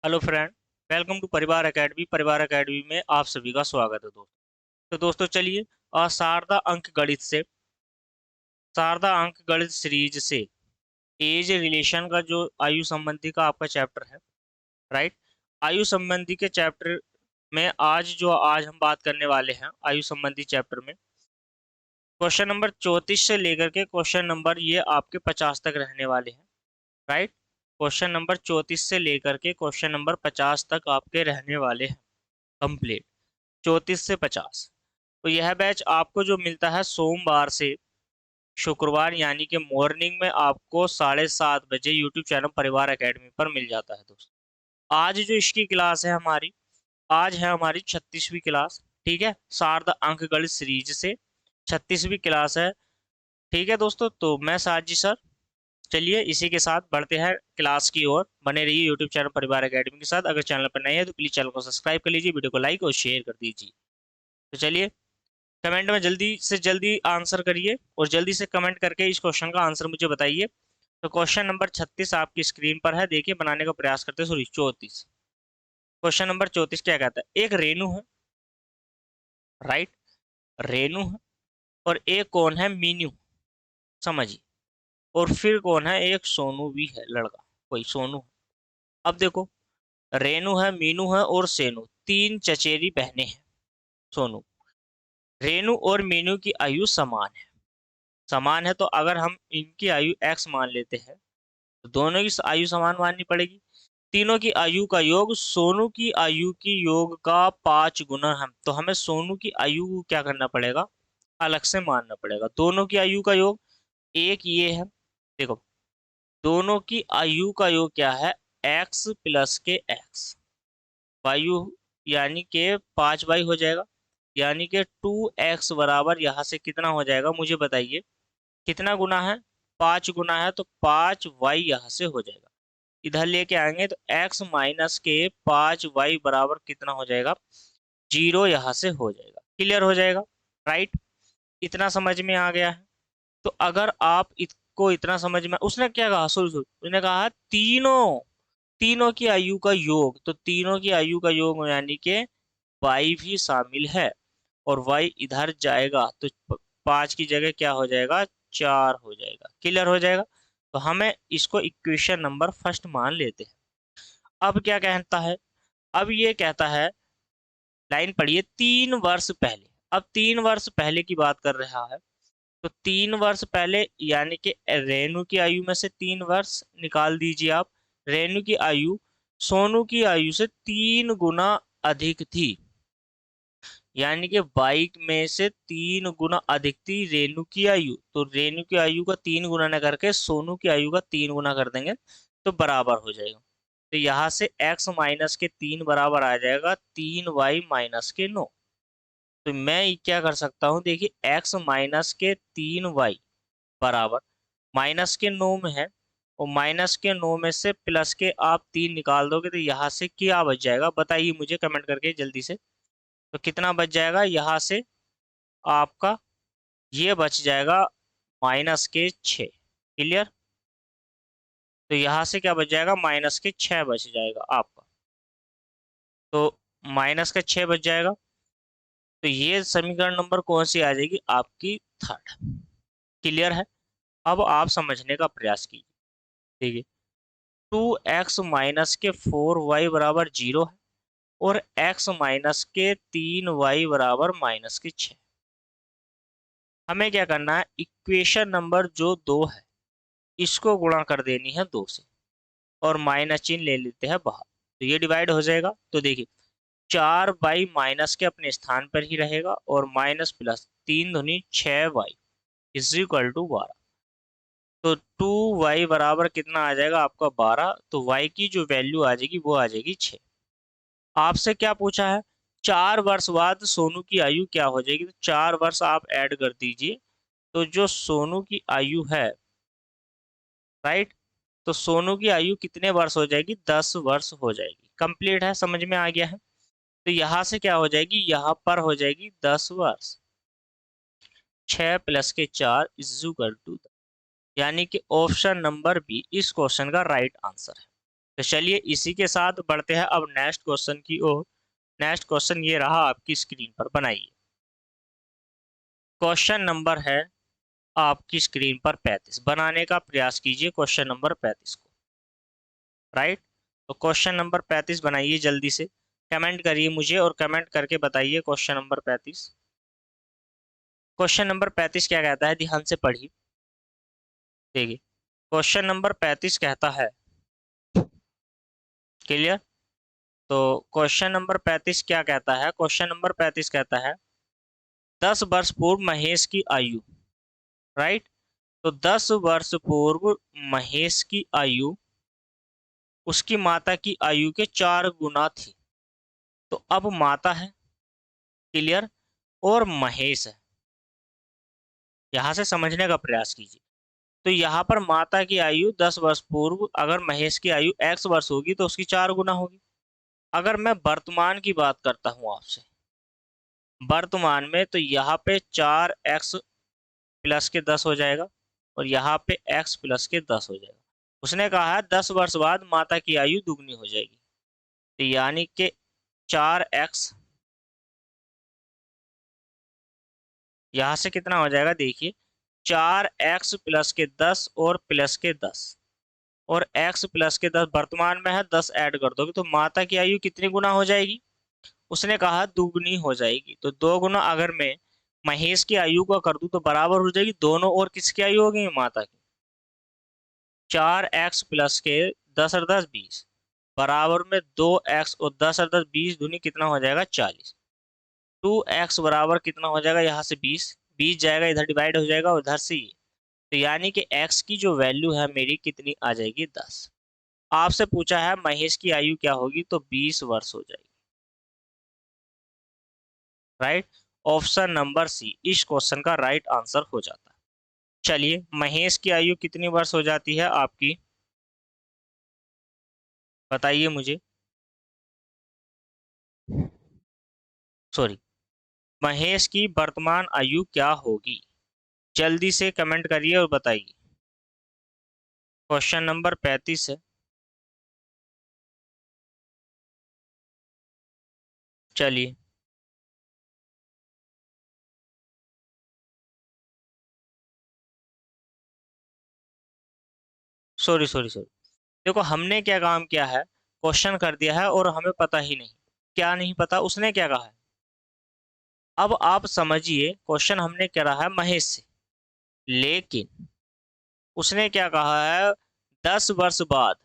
Hello friend. Welcome to परिवार academy. परिवार academy में आप सभी का स्वागत है दोस्तों। तो दोस्तों चलिए शारदा अंक गणित से शारदा अंक गणित सीरीज से एज रिलेशन का जो आयु संबंधी का आपका चैप्टर है, राइट। आयु संबंधी के चैप्टर में आज हम बात करने वाले हैं आयु संबंधी चैप्टर में क्वेश्चन नंबर 34 से लेकर के क्वेश्चन नंबर ये आपके 50 तक रहने वाले हैं, राइट। क्वेश्चन नंबर 34 से लेकर के क्वेश्चन नंबर 50 तक आपके रहने वाले हैं कंप्लीट। 34 से 50। तो यह बैच आपको जो मिलता है सोमवार से शुक्रवार यानी कि मॉर्निंग में आपको 7:30 बजे यूट्यूब चैनल परिवार एकेडमी पर मिल जाता है दोस्तों। आज जो इसकी क्लास है हमारी, आज है हमारी 36वीं क्लास, ठीक है। शारदा अंक गणित सीरीज से 36वीं क्लास है, ठीक है दोस्तों। तो मैं साजी सर, चलिए इसी के साथ बढ़ते हैं क्लास की ओर। बने रहिए यूट्यूब चैनल परिवार एकेडमी के साथ। अगर चैनल पर नए हैं तो प्लीज चैनल को सब्सक्राइब कर लीजिए, वीडियो को लाइक और शेयर कर दीजिए। तो चलिए कमेंट में जल्दी से जल्दी आंसर करिए और जल्दी से कमेंट करके इस क्वेश्चन का आंसर मुझे बताइए। तो क्वेश्चन नंबर 36 आपकी स्क्रीन पर है, देखिए बनाने का प्रयास करते हैं। सॉरी 34। क्वेश्चन नंबर 34 क्या कहता है, एक रेनू है, राइट। रेनू है और एक कौन है, मीनू, समझिए। और फिर कौन है, एक सोनू भी है, लड़का कोई सोनू है। अब देखो, रेनू है, मीनू है और सेनू, तीन चचेरी बहनें हैं। सोनू, रेनू और मीनू की आयु समान है। समान है तो अगर हम इनकी आयु x मान लेते हैं तो दोनों की आयु समान माननी पड़ेगी। तीनों की आयु का योग सोनू की आयु की योग का 5 गुना है, तो हमें सोनू की आयु को क्या करना पड़ेगा, अलग से मानना पड़ेगा। दोनों की आयु का योग एक ये है, देखो दोनों की आयु का योग क्या है, x प्लस के x, वायु यानी के 5y हो जाएगा। यानी कि 2x बराबर यहाँ से कितना हो जाएगा मुझे बताइए, कितना गुना है, 5 गुना है, तो 5y यहाँ से हो जाएगा। इधर लेके आएंगे तो x माइनस के 5y बराबर कितना हो जाएगा, 0 यहाँ से हो जाएगा। क्लियर हो जाएगा, राइट। इतना समझ में आ गया है। तो अगर आप इसको इतना समझ में, उसने क्या कहा, सुन सुन, उसने कहा तीनों तीनों की आयु का योग, तो तीनों की आयु का योग यानी कि y भी शामिल है। और y इधर जाएगा तो 5 की जगह क्या हो जाएगा, 4 हो जाएगा। क्लियर हो जाएगा। तो हमें इसको इक्वेशन नंबर फर्स्ट मान लेते हैं। अब क्या कहता है, अब ये कहता है, लाइन पढ़िए, 3 वर्ष पहले। अब 3 वर्ष पहले की बात कर रहा है, तो 3 वर्ष पहले यानी कि रेणु की आयु में से 3 वर्ष निकाल दीजिए आप। रेणु की आयु सोनू की आयु से 3 गुना अधिक थी, यानी कि बाइक में से 3 गुना अधिक थी रेणु की आयु। तो रेणु की आयु का 3 गुना न करके सोनू की आयु का 3 गुना कर देंगे तो बराबर हो जाएगा। तो यहाँ से x माइनस के 3 बराबर आ जाएगा 3y माइनस के 9। तो मैं क्या कर सकता हूँ, देखिए x माइनस के 3y बराबर माइनस के 9 में है, और माइनस के 9 में से प्लस के आप 3 निकाल दोगे तो यहाँ से क्या बच जाएगा, बताइए मुझे कमेंट करके जल्दी से। तो कितना बच जाएगा यहाँ से आपका, ये बच जाएगा -6। क्लियर। तो यहाँ से क्या बच जाएगा, -6 बच जाएगा आपका। तो -6 बच जाएगा। तो ये समीकरण नंबर कौन सी आ जाएगी, आपकी थर्ड। क्लियर है। अब आप समझने का प्रयास कीजिए, देखिए 2x माइनस के 4y बराबर 0 है और x माइनस के 3y बराबर -6। हमें क्या करना है, इक्वेशन नंबर जो 2 है इसको गुणा कर देनी है 2 से, और माइनस चिन्ह ले लेते हैं बाहर, तो ये डिवाइड हो जाएगा। तो देखिए 4y माइनस के अपने स्थान पर ही रहेगा, और माइनस प्लस 3 दूनी 6y इज इक्वल टू 12। तो 2y बराबर कितना आ जाएगा आपका 12। तो y की जो वैल्यू आ जाएगी वो आ जाएगी 6। आपसे क्या पूछा है, 4 वर्ष बाद सोनू की आयु क्या हो जाएगी, तो 4 वर्ष आप ऐड कर दीजिए। तो जो सोनू की आयु है, राइट, तो सोनू की आयु कितने वर्ष हो जाएगी, 10 वर्ष हो जाएगी। कंप्लीट है, समझ में आ गया है। तो यहाँ से क्या हो जाएगी, यहाँ पर हो जाएगी 10 वर्ष। 6 प्लस के 4 इक्वल टू, यानी कि ऑप्शन नंबर बी इस क्वेश्चन का राइट आंसर है। तो चलिए इसी के साथ बढ़ते हैं अब नेक्स्ट क्वेश्चन की ओर। नेक्स्ट क्वेश्चन ये रहा आपकी स्क्रीन पर, बनाइए। क्वेश्चन नंबर है आपकी स्क्रीन पर 35। बनाने का प्रयास कीजिए क्वेश्चन नंबर 35 को। राइट, तो क्वेश्चन नंबर 35 बनाइए जल्दी से। कमेंट करिए मुझे और कमेंट करके बताइए क्वेश्चन नंबर 35। क्वेश्चन नंबर 35 क्या कहता है, ध्यान से पढ़िए। देखिए क्वेश्चन नंबर 35 कहता है, क्लियर। तो क्वेश्चन नंबर 35 क्या कहता है, क्वेश्चन नंबर 35 कहता है 10 वर्ष पूर्व महेश की आयु। राइट, तो 10 वर्ष पूर्व महेश की आयु उसकी माता की आयु के 4 गुना थी। तो अब माता है, क्लियर, और महेश है। यहां से समझने का प्रयास कीजिए। तो यहाँ पर माता की आयु 10 वर्ष पूर्व, अगर महेश की आयु x वर्ष होगी तो उसकी 4 गुना होगी। अगर मैं वर्तमान की बात करता हूं आपसे, वर्तमान में, तो यहाँ पे 4x प्लस के 10 हो जाएगा और यहाँ पे x प्लस के 10 हो जाएगा। उसने कहा है 10 वर्ष बाद माता की आयु दुगनी हो जाएगी। तो यानी कि 4x, यहाँ से कितना हो जाएगा देखिए, 4x प्लस के 10 और प्लस के 10 और x प्लस के 10 वर्तमान में है, 10 ऐड कर दोगे तो माता की आयु कितनी गुना हो जाएगी। उसने कहा दुगनी हो जाएगी। तो 2 गुना अगर मैं महेश की आयु का कर दूं तो बराबर हो जाएगी दोनों, और किसकी आयु होगी, माता की। 4x प्लस के 10 और 10 20 बराबर में 2x और 10 और 10 20 दूनी कितना हो जाएगा 40। 2x बराबर कितना हो जाएगा, यहाँ से 20 20 जाएगा, इधर डिवाइड हो जाएगा उधर से ये। तो यानी कि x की जो वैल्यू है मेरी कितनी आ जाएगी 10। आपसे पूछा है महेश की आयु क्या होगी, तो 20 वर्ष हो जाएगी। राइट, ऑप्शन नंबर सी इस क्वेश्चन का राइट आंसर हो जाता है। चलिए महेश की आयु कितनी वर्ष हो जाती है आपकी, बताइए मुझे। सॉरी, महेश की वर्तमान आयु क्या होगी, जल्दी से कमेंट करिए और बताइए। क्वेश्चन नंबर 35 है। चलिए, सॉरी सॉरी सॉरी, देखो हमने क्या काम किया है, क्वेश्चन कर दिया है और हमें पता ही नहीं। क्या नहीं पता, उसने क्या कहा है। अब आप समझिए, क्वेश्चन हमने करा है महेश से, लेकिन उसने क्या कहा है, 10 वर्ष बाद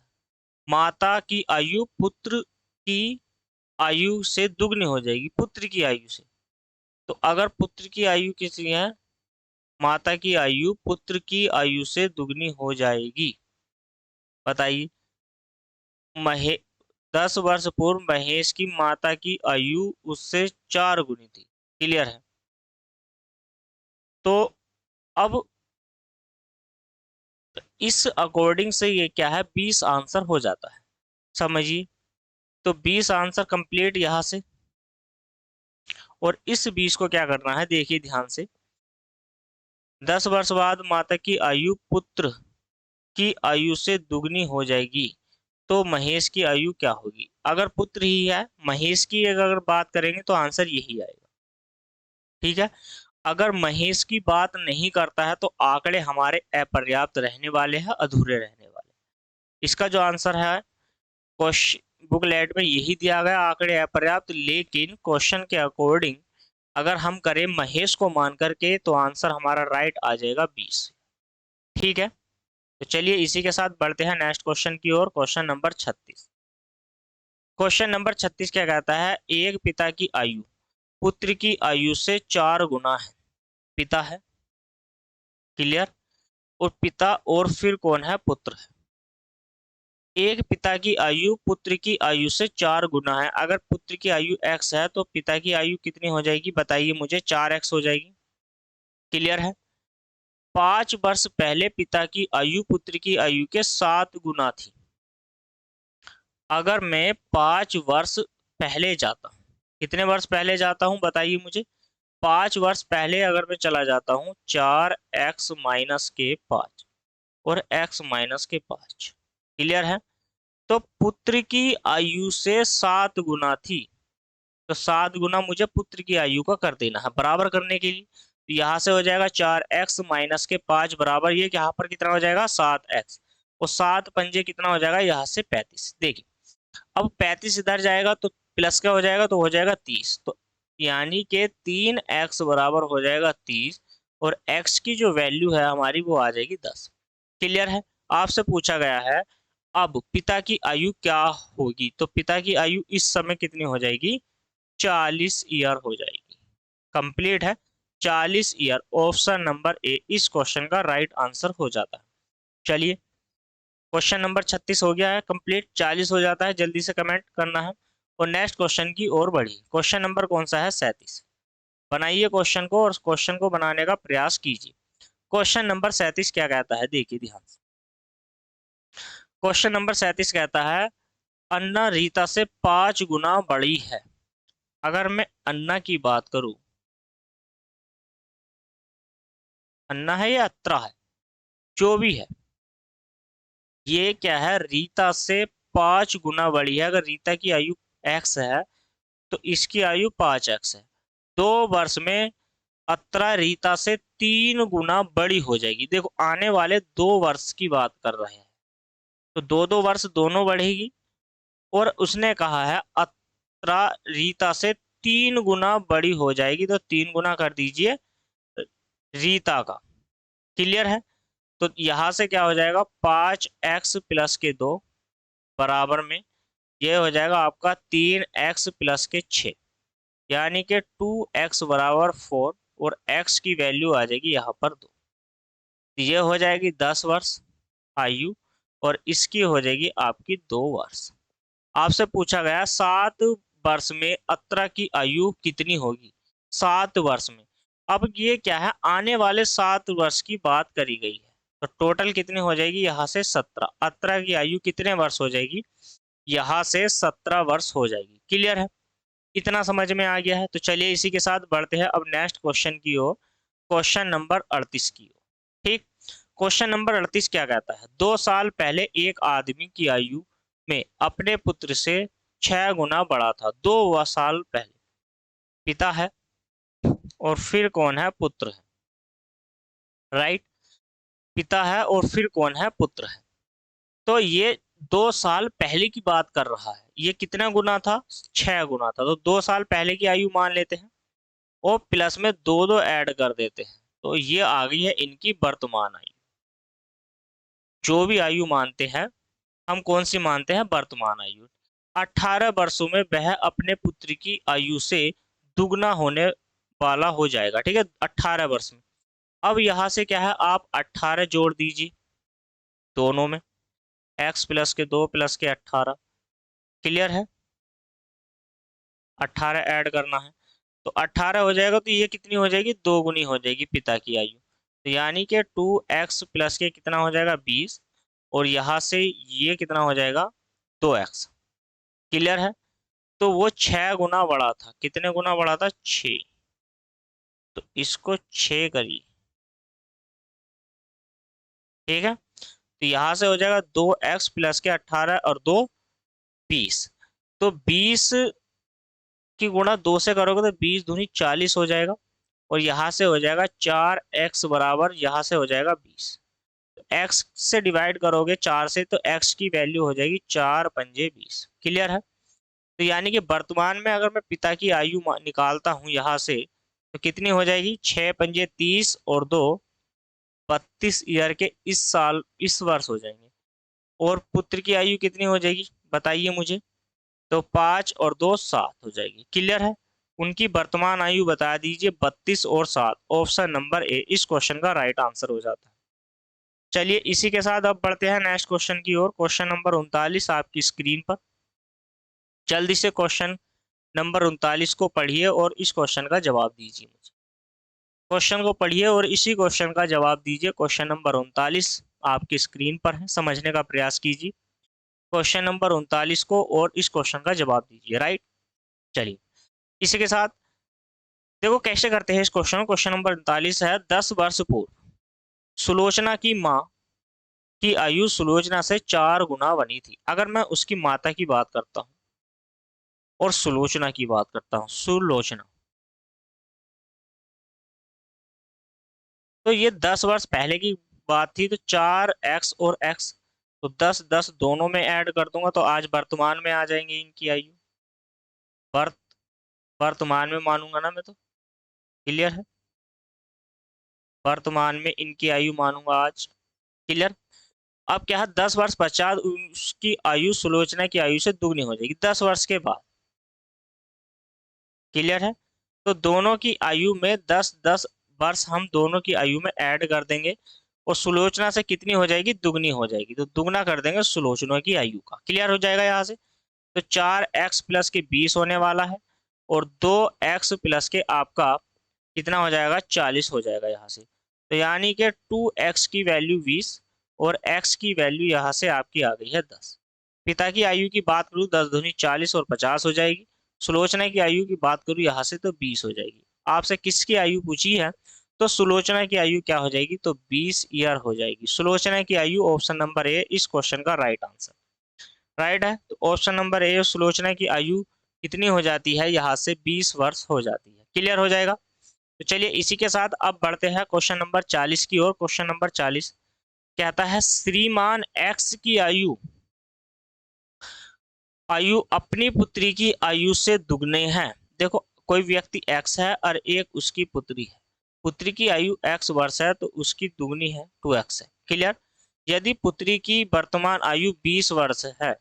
माता की आयु पुत्र की आयु से दुगनी हो जाएगी, पुत्र की आयु से। तो अगर पुत्र की आयु कितनी है, माता की आयु पुत्र की आयु से दुगनी हो जाएगी। बताइए। महे 10 वर्ष पूर्व महेश की माता की आयु उससे 4 गुनी थी। क्लियर है। तो अब इस अकॉर्डिंग से ये क्या है, 20 आंसर हो जाता है। समझिए, तो 20 आंसर कंप्लीट यहां से। और इस 20 को क्या करना है, देखिए ध्यान से। 10 वर्ष बाद माता की आयु पुत्र की आयु से दुगनी हो जाएगी, तो महेश की आयु क्या होगी। अगर पुत्र ही है, महेश की अगर बात करेंगे तो आंसर यही आएगा। ठीक है। अगर महेश की बात नहीं करता है तो आंकड़े हमारे अपर्याप्त रहने वाले हैं, अधूरे रहने वाले। इसका जो आंसर है क्वेश्चन बुकलेट में यही दिया गया, आंकड़े अपर्याप्त। लेकिन क्वेश्चन के अकॉर्डिंग अगर हम करें महेश को मान करके तो आंसर हमारा राइट आ जाएगा 20। ठीक है। तो चलिए इसी के साथ बढ़ते हैं नेक्स्ट क्वेश्चन की ओर। Question number 36। क्वेश्चन नंबर 36 क्या कहता है, एक पिता की आयु पुत्र की आयु से 4 गुना है। पिता है, क्लियर, और पिता और फिर कौन है, पुत्र है। एक पिता की आयु पुत्र की आयु से 4 गुना है। अगर पुत्र की आयु x है तो पिता की आयु कितनी हो जाएगी, बताइए मुझे। 4x हो जाएगी। क्लियर है। 5 वर्ष पहले पिता की आयु पुत्र की आयु के 7 गुना थी। अगर मैं 5 वर्ष पहले जाता हूँ, कितने वर्ष पहले जाता हूँ बताइए मुझे। 5 वर्ष पहले अगर मैं चला जाता हूँ, 4x माइनस के 5 और x माइनस के 5। क्लियर है। तो पुत्र की आयु से 7 गुना थी, तो 7 गुना मुझे पुत्र की आयु का कर देना है। बराबर करने के लिए तो यहाँ से हो जाएगा 4x माइनस के 5 बराबर, ये यहाँ पर कितना हो जाएगा 7x, और 7 पंजे कितना हो जाएगा यहाँ से 35। देखिए अब 35 इधर जाएगा तो प्लस का हो जाएगा, तो हो जाएगा 30, तो यानी कि 3x बराबर हो जाएगा 30, और x की जो वैल्यू है हमारी वो आ जाएगी 10। क्लियर है। आपसे पूछा गया है अब पिता की आयु क्या होगी, तो पिता की आयु इस समय कितनी हो जाएगी, 40 ईयर हो जाएगी। कंप्लीट है, 40 ईयर। ऑप्शन नंबर ए इस क्वेश्चन का राइट आंसर हो जाता है। चलिए क्वेश्चन नंबर 36 हो गया है कंप्लीट, 40 हो जाता है, जल्दी से कमेंट करना है और नेक्स्ट क्वेश्चन की ओर बढ़िए। क्वेश्चन नंबर कौन सा है, 37। बनाइए क्वेश्चन को और क्वेश्चन को बनाने का प्रयास कीजिए। क्वेश्चन नंबर 37 क्या कहता है, देखिए ध्यान से। क्वेश्चन नंबर 37 कहता है अन्ना रीता से 5 गुना बड़ी है। अगर मैं अन्ना की बात करूं, अन्ना है या अत्रा है, जो भी है, ये क्या है, रीता से 5 गुना बड़ी है। अगर रीता की आयु x है तो इसकी आयु 5x है। 2 वर्ष में अत्रा रीता से 3 गुना बड़ी हो जाएगी। देखो आने वाले 2 वर्ष की बात कर रहे हैं, तो 2-2 वर्ष दोनों बढ़ेगी, और उसने कहा है अत्रा रीता से 3 गुना बड़ी हो जाएगी, तो 3 गुना कर दीजिए रीता का। क्लियर है। तो यहां से क्या हो जाएगा, 5x प्लस के 2 बराबर में ये हो जाएगा आपका 3x प्लस के 6, यानी कि 2x बराबर 4, और x की वैल्यू आ जाएगी यहाँ पर 2। ये हो जाएगी 10 वर्ष आयु, और इसकी हो जाएगी आपकी 2 वर्ष। आपसे पूछा गया 7 वर्ष में अत्रा की आयु कितनी होगी, 7 वर्ष में। अब ये क्या है, आने वाले 7 वर्ष की बात करी गई है, तो टोटल कितनी हो जाएगी यहाँ से 17। अत्रा की आयु कितने वर्ष हो जाएगी, यहाँ से 17 वर्ष हो जाएगी। क्लियर है, इतना समझ में आ गया है। तो चलिए इसी के साथ बढ़ते हैं अब नेक्स्ट क्वेश्चन की ओर, क्वेश्चन नंबर 38 की ओर। ठीक, क्वेश्चन नंबर 38 क्या कहता है, 2 साल पहले एक आदमी की आयु में अपने पुत्र से 6 गुना बड़ा था। 2 साल पहले, पिता है और फिर कौन है, पुत्र है। राइट, पिता है और फिर कौन है, पुत्र है। तो ये 2 साल पहले की बात कर रहा है, ये कितना गुना था, 6 गुना था। तो 2 साल पहले की आयु मान लेते हैं और प्लस में 2-2 ऐड कर देते हैं, तो ये आ गई है इनकी वर्तमान आयु। जो भी आयु मानते हैं हम कौन सी मानते हैं, वर्तमान आयु। 18 वर्षों में वह अपने पुत्र की आयु से दुगना होने वाला हो जाएगा। ठीक है, 18 वर्ष में। अब यहाँ से क्या है, आप 18 जोड़ दीजिए दोनों में, x प्लस के 2 प्लस के 18। क्लियर है, 18 ऐड करना है तो 18 हो जाएगा, तो ये कितनी हो जाएगी, 2 गुनी हो जाएगी पिता की आयु। तो यानी कि 2x प्लस के कितना हो जाएगा, 20, और यहाँ से ये कितना हो जाएगा, 2x। क्लियर है। तो वो 6 गुना बड़ा था, कितने गुना बड़ा था, 6। तो इसको 6 करिए। ठीक है, तो यहाँ से हो जाएगा 2x प्लस के 18 और 2 20। तो 20 की गुणा 2 से करोगे तो 20 दूनी 40 हो जाएगा, और यहाँ से हो जाएगा 4x बराबर, यहाँ से हो जाएगा 20। x से डिवाइड करोगे 4 से, तो x की वैल्यू हो जाएगी 4 पंजे 20। क्लियर है। तो यानी कि वर्तमान में अगर मैं पिता की आयु निकालता हूं यहाँ से, तो कितनी हो जाएगी, 6 पंजे 30 और 2 32 ईयर के इस साल, इस वर्ष हो जाएंगे। और पुत्र की आयु कितनी हो जाएगी बताइए मुझे, तो 5 और 2 7 हो जाएगी। क्लियर है। उनकी वर्तमान आयु बता दीजिए, 32 और 7। ऑप्शन नंबर ए इस क्वेश्चन का राइट आंसर हो जाता है। चलिए इसी के साथ अब बढ़ते हैं नेक्स्ट क्वेश्चन की ओर। क्वेश्चन नंबर 39 आपकी स्क्रीन पर। जल्दी से क्वेश्चन नंबर 39 को पढ़िए और इस क्वेश्चन का जवाब दीजिए मुझे। क्वेश्चन को पढ़िए और इसी क्वेश्चन का जवाब दीजिए। क्वेश्चन नंबर 39 आपकी स्क्रीन पर है, समझने का प्रयास कीजिए क्वेश्चन नंबर 39 को और इस क्वेश्चन का जवाब दीजिए। राइट, चलिए इसी के साथ देखो कैसे करते हैं इस क्वेश्चन। क्वेश्चन नंबर 39 है, 10 वर्ष पूर्व सुलोचना की माँ की आयु सुलोचना से 4 गुना बनी थी। अगर मैं उसकी माता की बात करता हूँ और सुलोचना की बात करता हूँ, सुलोचना, तो ये 10 वर्ष पहले की बात थी, तो 4x और x, तो 10 10 दोनों में ऐड कर दूंगा तो आज वर्तमान में आ जाएंगे इनकी आयु। वर्त वर्तमान में मानूंगा ना मैं तो। क्लियर है? वर्तमान में इनकी आयु मानूंगा आज। क्लियर? अब क्या है, 10 वर्ष पश्चात उसकी आयु सुलोचना की आयु से दुगनी हो जाएगी 10 वर्ष के बाद। क्लियर है? तो दोनों की आयु में 10 10 वर्ष हम दोनों की आयु में ऐड कर देंगे और सुलोचना से कितनी हो जाएगी, दुगनी हो जाएगी, तो दुगना कर देंगे सुलोचना की आयु का। क्लियर हो जाएगा यहाँ से। तो 4x प्लस के 20 होने वाला है और 2x प्लस के आपका कितना हो जाएगा, 40 हो जाएगा यहाँ से। तो यानी कि 2x की वैल्यू 20 और x की वैल्यू यहाँ से आपकी आ गई है 10। पिता की आयु की बात करूँ 10 दूनी 40 और 50 हो जाएगी। सुलोचना की आयु की बात करूँ यहाँ से तो 20 हो जाएगी। आपसे किसकी आयु पूछी है, तो सुलोचना की आयु क्या हो जाएगी, तो 20 ईयर हो जाएगी। सुलोचना की आयु ऑप्शन नंबर ए इस क्वेश्चन का राइट आंसर। राइट है, तो ऑप्शन नंबर ए सुलोचना की आयु कितनी हो जाती है, यहाँ से 20 वर्ष हो जाती है। क्लियर हो जाएगा। तो चलिए इसी के साथ अब बढ़ते हैं क्वेश्चन नंबर 40 की ओर। क्वेश्चन नंबर 40 कहता है श्रीमान एक्स की आयु आयु अपनी पुत्री की आयु से दुगने है। देखो कोई व्यक्ति एक्स है और एक उसकी पुत्री है। पुत्री की आयु एक्स वर्ष है तो उसकी दुगनी है 2x है। क्लियर? यदि पुत्री की वर्तमान आयु 20 वर्ष है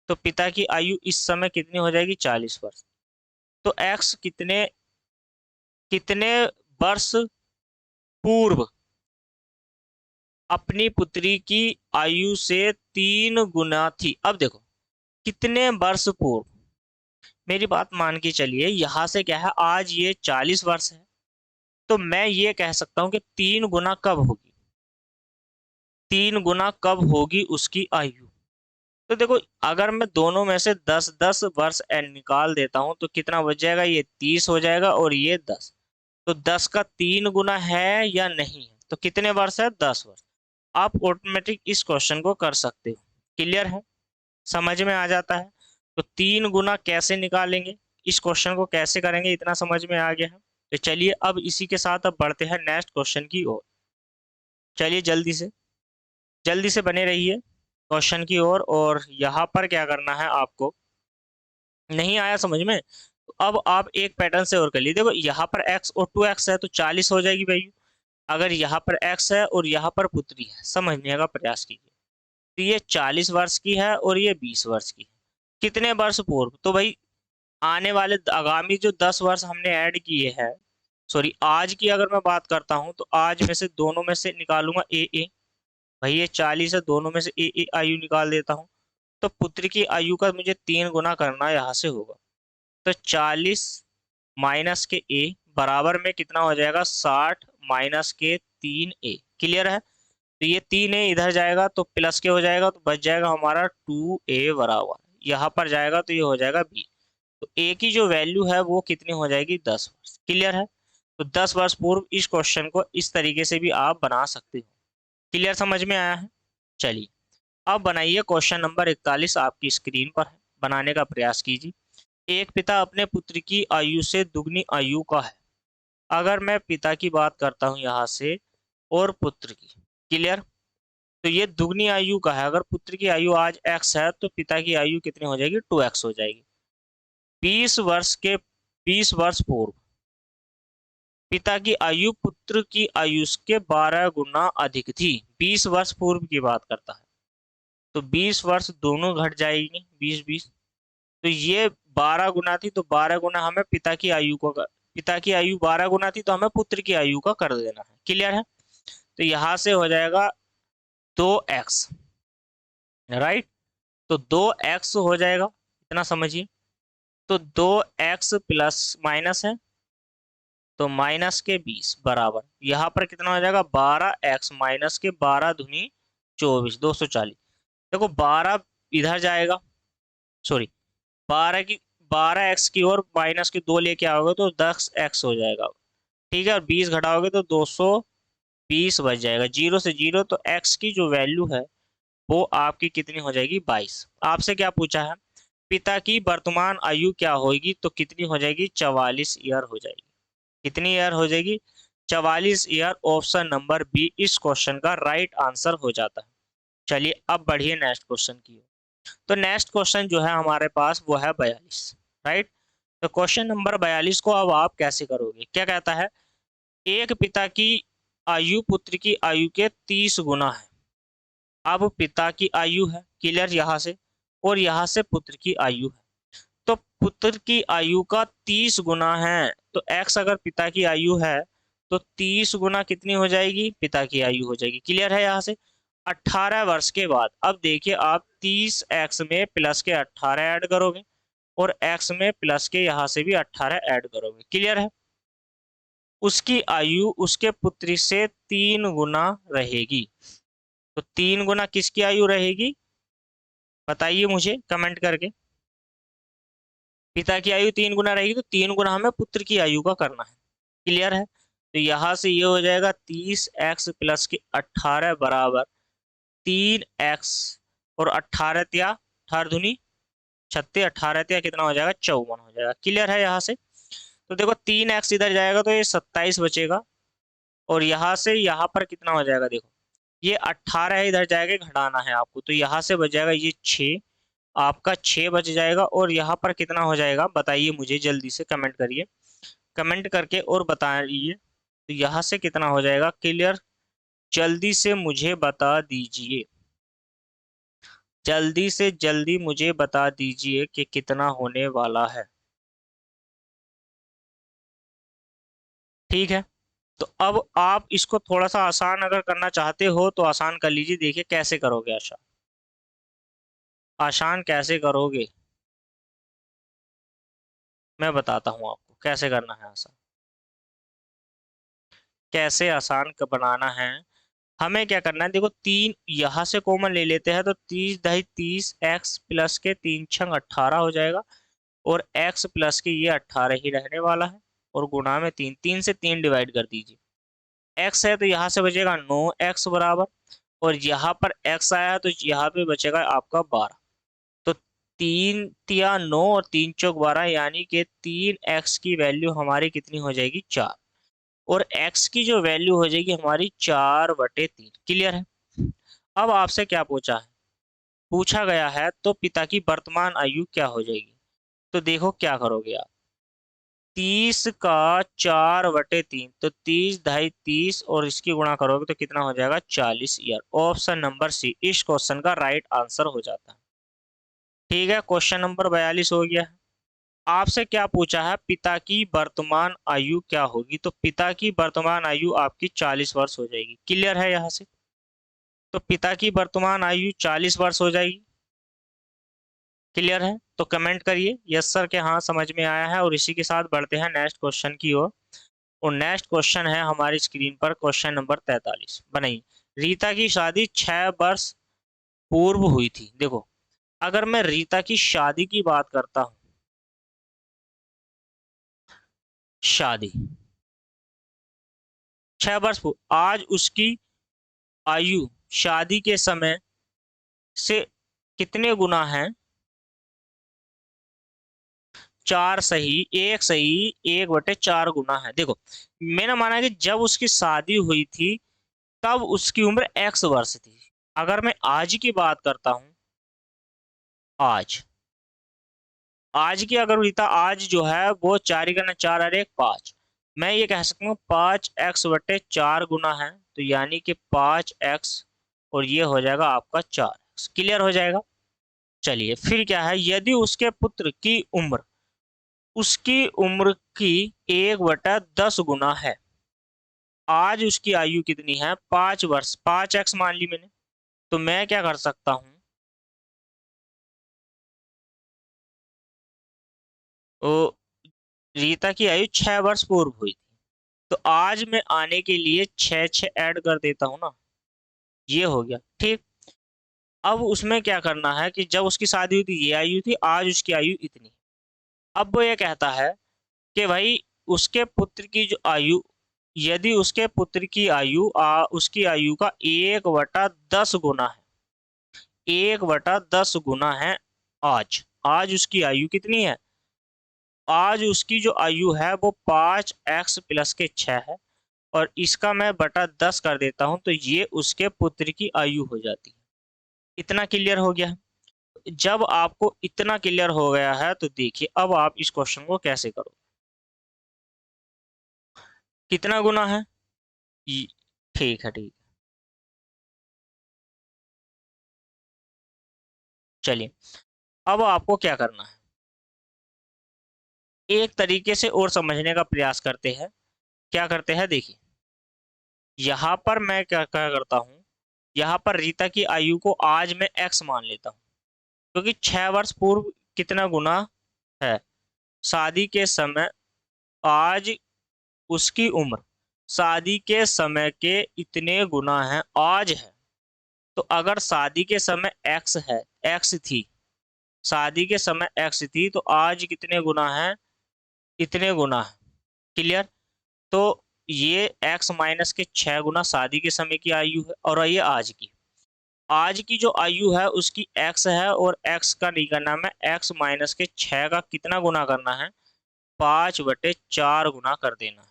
तो पिता की आयु इस समय कितनी हो जाएगी, 40 वर्ष। तो एक्स कितने कितने वर्ष पूर्व अपनी पुत्री की आयु से 3 गुना थी। अब देखो कितने वर्ष पूर्व, मेरी बात मान के चलिए, यहां से क्या है, आज ये 40 वर्ष है, तो मैं ये कह सकता हूं कि 3 गुना कब होगी, 3 गुना कब होगी उसकी आयु। तो देखो अगर मैं दोनों में से 10 10 वर्ष निकाल देता हूं तो कितना बच जाएगा, ये 30 हो जाएगा और ये 10। तो 10 का 3 गुना है या नहीं है, तो कितने वर्ष है, 10 वर्ष। आप ऑटोमेटिक इस क्वेश्चन को कर सकते हो। क्लियर है? समझ में आ जाता है। तो 3 गुना कैसे निकालेंगे, इस क्वेश्चन को कैसे करेंगे, इतना समझ में आ गया है। तो चलिए अब इसी के साथ अब बढ़ते हैं नेक्स्ट क्वेश्चन की ओर। चलिए जल्दी से बने रहिए क्वेश्चन की ओर। और यहाँ पर क्या करना है आपको, नहीं आया समझ में, तो अब आप एक पैटर्न से और कर लीजिए। देखो यहाँ पर x और 2x है तो 40 हो जाएगी वैल्यू। अगर यहाँ पर x है और यहाँ पर पुत्री है, समझने का प्रयास कीजिए। तो ये 40 वर्ष की है और ये 20 वर्ष की है। कितने वर्ष पूर्व, तो भाई आने वाले आगामी जो 10 वर्ष हमने ऐड किए हैं, सॉरी आज की अगर मैं बात करता हूं तो आज में से दोनों में से निकालूंगा ए। भाई ये 40 है, दोनों में से ए आयु निकाल देता हूँ। तो पुत्र की आयु का मुझे 3 गुना करना यहाँ से होगा। तो 40 माइनस के ए बराबर में कितना हो जाएगा, 60 माइनस के 3a। क्लियर है? तो ये 3a इधर जाएगा तो प्लस के हो जाएगा, तो बच जाएगा हमारा 2a बराबर, यहाँ पर जाएगा तो ये हो जाएगा b। तो a की जो वैल्यू है वो कितनी हो जाएगी, 10 वर्ष। क्लियर है? तो 10 वर्ष पूर्व इस क्वेश्चन को इस तरीके से भी आप बना सकते हो। क्लियर, समझ में आया है? चलिए अब बनाइए क्वेश्चन नंबर 41 आपकी स्क्रीन पर है, बनाने का प्रयास कीजिए। एक पिता अपने पुत्र की आयु से दुगनी आयु का है। अगर मैं पिता की बात करता हूं यहाँ से और पुत्र की, क्लियर, तो ये दुगनी आयु का है। अगर पुत्र की आयु आज x है तो पिता की आयु कितनी हो जाएगी, 2x हो जाएगी। 20 वर्ष पूर्व पिता की आयु पुत्र की आयु के 12 गुना अधिक थी। 20 वर्ष पूर्व की बात करता है तो 20 वर्ष दोनों घट जाएगी, 20 20। तो ये 12 गुना थी तो 12 गुना हमें पिता की आयु 12 गुना थी तो हमें पुत्र की आयु का कर देना है। क्लियर है? तो यहां से हो जाएगा 2x। राइट? तो 2x हो जाएगा, इतना समझिए। तो 2x प्लस माइनस है तो माइनस के 20 बराबर यहाँ पर कितना हो जाएगा, 12x माइनस के 12 दूनी 24, 240। देखो 12 इधर जाएगा, सॉरी 12x की ओर माइनस के 2 लेके आओगे तो 10x हो जाएगा। ठीक है, और 20 घटाओगे तो 20 बच जाएगा। 0 से 0 तो x की जो वैल्यू है वो आपकी कितनी हो जाएगी? 22। आपसे क्या पूछा है? पिता की वर्तमान आयु क्या होगी? तो कितनी हो जाएगी? 44 ईयर हो जाएगी। कितनी ईयर हो जाएगी? 44 ईयर। ऑप्शन नंबर बी इस क्वेश्चन का राइट आंसर हो जाता है। चलिए अब बढ़िए नेक्स्ट क्वेश्चन की ओर। तो नेक्स्ट क्वेश्चन जो है हमारे पास वो है 42। राइट। तो क्वेश्चन नंबर 42 को अब आप कैसे करोगे? क्या कहता है? एक पिता की आयु पुत्र की आयु के 30 गुना है। अब पिता की आयु है क्लियर यहाँ से, और यहाँ से पुत्र की आयु है। तो पुत्र की आयु का 30 गुना है, तो x अगर पिता की आयु है तो 30 गुना कितनी हो जाएगी? पिता की आयु हो जाएगी। क्लियर है यहाँ से? 18 वर्ष के बाद अब देखिए आप 30x में प्लस के 18 ऐड करोगे और x में प्लस के यहाँ से भी 18 ऐड करोगे। क्लियर है? उसकी आयु उसके पुत्री से 3 गुना रहेगी। तो 3 गुना किसकी आयु रहेगी? बताइए मुझे कमेंट करके। पिता की आयु 3 गुना रहेगी तो 3 गुना हमें पुत्र की आयु का करना है। क्लियर है? तो यहां से ये हो जाएगा 30x प्लस के 18 बराबर 3x, और 18 तिया 18 दूनी 36, 18 तिया कितना हो जाएगा? 54 हो जाएगा। क्लियर है यहाँ से? तो देखो 3x इधर जाएगा तो ये 27 बचेगा, और यहाँ से यहाँ पर कितना हो जाएगा? देखो ये 18 है, इधर जाएगा, घटाना है आपको, तो यहाँ से बच जाएगा ये 6, आपका 6 बच जाएगा, और यहाँ पर कितना हो जाएगा बताइए मुझे, जल्दी से कमेंट करिए, कमेंट करके और बताइए। तो यहाँ से कितना हो जाएगा? क्लियर? जल्दी से मुझे बता दीजिए, जल्दी से जल्दी मुझे बता दीजिए कि कितना होने वाला है। ठीक है, तो अब आप इसको थोड़ा सा आसान अगर करना चाहते हो तो आसान कर लीजिए। देखिए कैसे करोगे आसान, आसान कैसे करोगे मैं बताता हूँ आपको कैसे करना है आसान, कैसे आसान बनाना है। हमें क्या करना है? देखो 3 यहाँ से कॉमन ले लेते हैं तो 30 दही 30, x प्लस के 3 छंग 18 हो जाएगा, और x प्लस के ये 18 ही रहने वाला है, और गुणा में 3, 3 से 3 डिवाइड कर दीजिए। x है तो यहाँ से बचेगा 9x बराबर, और यहाँ पर x आया तो यहाँ पे बचेगा आपका 12। तो 3 तिया 9 और 3 चौक 12, यानी कि 3x की वैल्यू हमारी कितनी हो जाएगी? 4, और x की जो वैल्यू हो जाएगी हमारी 4/3। क्लियर है? अब आपसे क्या पूछा है? पूछा गया है तो पिता की वर्तमान आयु क्या हो जाएगी? तो देखो क्या करोगे आप, 30 का 4/3, तो 30 ढाई 30, और इसकी गुणा करोगे तो कितना हो जाएगा? 40 ईयर। ऑप्शन नंबर सी इस क्वेश्चन का राइट आंसर हो जाता है। ठीक है, क्वेश्चन नंबर 42 हो गया है। आपसे क्या पूछा है? पिता की वर्तमान आयु क्या होगी? तो पिता की वर्तमान आयु आपकी 40 वर्ष हो जाएगी। क्लियर है यहाँ से? तो पिता की वर्तमान आयु 40 वर्ष हो जाएगी। क्लियर है? तो कमेंट करिए यस सर के हाँ समझ में आया है, और इसी के साथ बढ़ते हैं नेक्स्ट क्वेश्चन की ओर। और नेक्स्ट क्वेश्चन है हमारी स्क्रीन पर क्वेश्चन नंबर 43। बनाइए। रीता की शादी 6 वर्ष पूर्व हुई थी। देखो अगर मैं रीता की शादी की बात करता हूँ, शादी 6 वर्ष पूर्व, आज उसकी आयु शादी के समय से कितने गुना है? 4 सही, 1 सही, 1/4 गुना है। देखो मैंने माना है कि जब उसकी शादी हुई थी तब उसकी उम्र x वर्ष थी। अगर मैं आज की बात करता हूं, आज आज की अगर रीता आज जो है वो 4 का 4 और 1 5, मैं ये कह सकता हूँ 5x/4 गुना है, तो यानी कि 5x, और ये हो जाएगा आपका 4x। क्लियर हो जाएगा? चलिए फिर क्या है, यदि उसके पुत्र की उम्र उसकी उम्र की 1/10 गुना है, आज उसकी आयु कितनी है? 5 वर्ष, 5x मान ली मैंने, तो मैं क्या कर सकता हूं, तो रीता की आयु 6 वर्ष पूर्व हुई थी, तो आज मैं आने के लिए 6 6 ऐड कर देता हूं ना, ये हो गया। ठीक, अब उसमें क्या करना है कि जब उसकी शादी हुई थी ये आयु थी, आज उसकी आयु इतनी। अब वो ये कहता है कि भाई उसके पुत्र की जो आयु यदि उसके पुत्र की आयु उसकी आयु का 1/10 गुना है, 1/10 गुना है आज। आज उसकी आयु कितनी है? आज उसकी जो आयु है वो 5x+6 है, और इसका मैं बटा 10 कर देता हूं तो ये उसके पुत्र की आयु हो जाती है। इतना क्लियर हो गया? जब आपको इतना क्लियर हो गया है तो देखिए अब आप इस क्वेश्चन को कैसे करो। कितना गुना है? ये- ठीक है, ठीक। चलिए, अब आपको क्या करना है, एक तरीके से और समझने का प्रयास करते हैं। क्या करते हैं, देखिए यहाँ पर मैं क्या क्या करता हूँ, यहाँ पर रीता की आयु को आज मैं x मान लेता हूँ, क्योंकि 6 वर्ष पूर्व कितना गुना है, शादी के समय, आज उसकी उम्र शादी के समय के इतने गुना है आज है। तो अगर शादी के समय x है, x थी, शादी के समय x थी, तो आज कितने गुना है, इतने गुना है। क्लियर? तो ये x-6 गुना शादी के समय की आयु है, और ये आज की जो आयु है उसकी x है, और x का नहीं करना, में x-6 का कितना गुना करना है, 5/4 गुना कर देना है।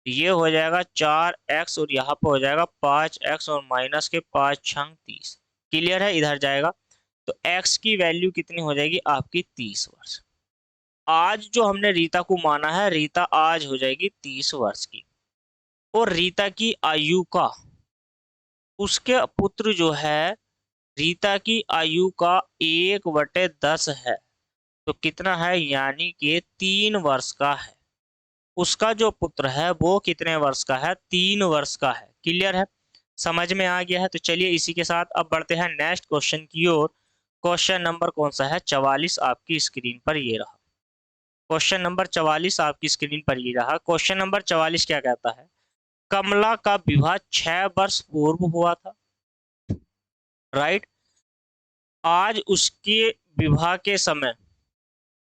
ये हो जाएगा 4x, और यहाँ पर हो जाएगा 5x, और माइनस के 5×6 = 30। क्लियर है? इधर जाएगा तो x की वैल्यू कितनी हो जाएगी आपकी, 30 वर्ष। आज जो हमने रीता को माना है, रीता आज हो जाएगी 30 वर्ष की, और रीता की आयु का उसके पुत्र जो है, रीता की आयु का 1/10 है, तो कितना है, यानी कि 3 वर्ष का है। उसका जो पुत्र है वो कितने वर्ष का है, 3 वर्ष का है। क्लियर है? समझ में आ गया है? तो चलिए इसी के साथ अब बढ़ते हैं नेक्स्ट क्वेश्चन की ओर। क्वेश्चन नंबर कौन सा है, 44 आपकी स्क्रीन पर ये रहा। क्वेश्चन नंबर 44 आपकी स्क्रीन पर ये रहा। क्वेश्चन नंबर 44 क्या कहता है, कमला का विवाह 6 वर्ष पूर्व हुआ था, राइट। आज उसके विवाह के समय,